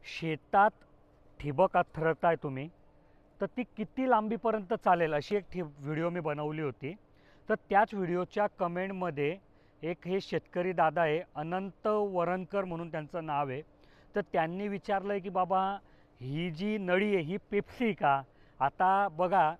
शेतात ठिबक थरताय तुम्ही, तर ती किती लांबीपर्यंत चालेल अशी एक व्हिडिओ मी बनवली होती. तर त्याच व्हिडिओच्या कमेंटमध्ये एक हे शेतकरी दादा आहे, अनंत वरणकर म्हणून त्यांचं नाव आहे. तर त्यांनी विचारलं आहे की बाबा ही जी नळी आहे ही पेप्सी का? आता बघा,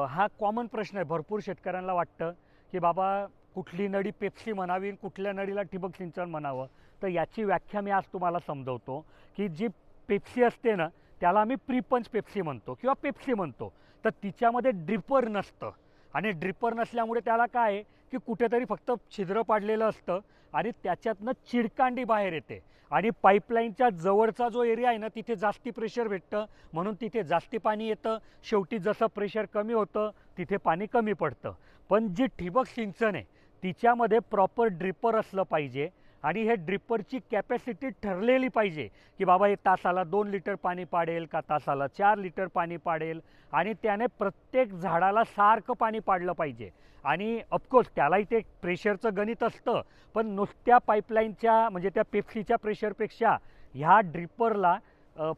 हा कॉमन प्रश्न आहे. भरपूर शेतकऱ्यांना वाटतं की बाबा कुठली नळी पेप्सी म्हणावी, कुठल्या नळीला ठिबक सिंचन म्हणावं. तर याची व्याख्या मी आज तुम्हाला समजवतो की जी पेप्सी असते ना, त्याला आम्ही प्रीपंच पेप्सी म्हणतो किंवा पेप्सी म्हणतो. तर तिच्यामध्ये ड्रिपर नसतं आणि ड्रिपर नसल्यामुळे त्याला काय आहे की कुठेतरी फक्त छिद्र पाडलेलं असतं आणि त्याच्यातनं चिडकांडी बाहेर येते आणि पाईपलाईनच्या जवळचा जो एरिया आहे ना, तिथे जास्ती प्रेशर भेटतं, म्हणून तिथे जास्ती पाणी येतं. शेवटी जसं प्रेशर कमी होतं तिथे पाणी कमी पडतं. पण जी ठिबक सिंचन आहे तिच्यामध्ये प्रॉपर ड्रिपर असलं पाहिजे आणि हे ड्रिपरची कॅपॅसिटी ठरलेली पाहिजे की बाबा हे तासाला 2 लिटर पाणी पाडेल का तासाला 4 लिटर पाणी पाडेल आणि त्याने प्रत्येक झाडाला सारखं पाणी पाडलं पाहिजे. आणि ऑफकोर्स त्यालाही ते प्रेशरचं गणित असतं, पण नुसत्या पाईपलाईनच्या म्हणजे त्या पेप्सीच्या प्रेशरपेक्षा ह्या ड्रिपरला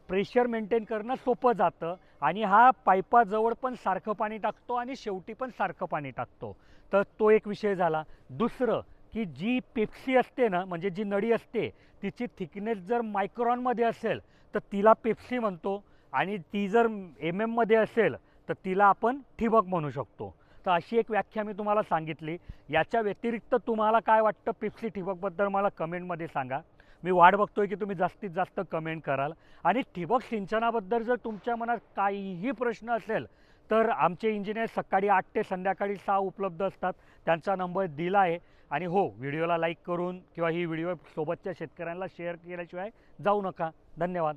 प्रेशर मेंटेन करणं सोपं जातं आणि हा पाईपाजवळ पण सारखं पाणी टाकतो आणि शेवटी पण सारखं पाणी टाकतो. तर तो एक विषय झाला. दुसरं की जी पेप्सी असते ना, म्हणजे जी नळी असते तिची थिकनेस जर मायक्रॉनमध्ये असेल तर तिला पेप्सी म्हणतो आणि ती जर एममध्ये असेल तर तिला आपण ठिबक म्हणू शकतो. तर अशी एक व्याख्या मी तुम्हाला सांगितली. याच्या व्यतिरिक्त तुम्हाला काय वाटतं पेप्सी ठिबकबद्दल मला कमेंटमध्ये सांगा. मी वाट बघतोय की तुम्ही जास्तीत जास्त कमेंट कराल. आणि ठिबक सिंचनाबद्दल जर तुमच्या मनात काहीही प्रश्न असेल तर आमचे इंजिनियर सकाळी 8 ते संध्याकाळी 6 उपलब्ध असतात. त्यांचा नंबर दिला आहे. आणि हो, व्हिडिओला लाईक करून किंवा ही व्हिडिओ सोबतच्या शेतकऱ्यांना शेअर केल्याशिवाय जाऊ नका. धन्यवाद.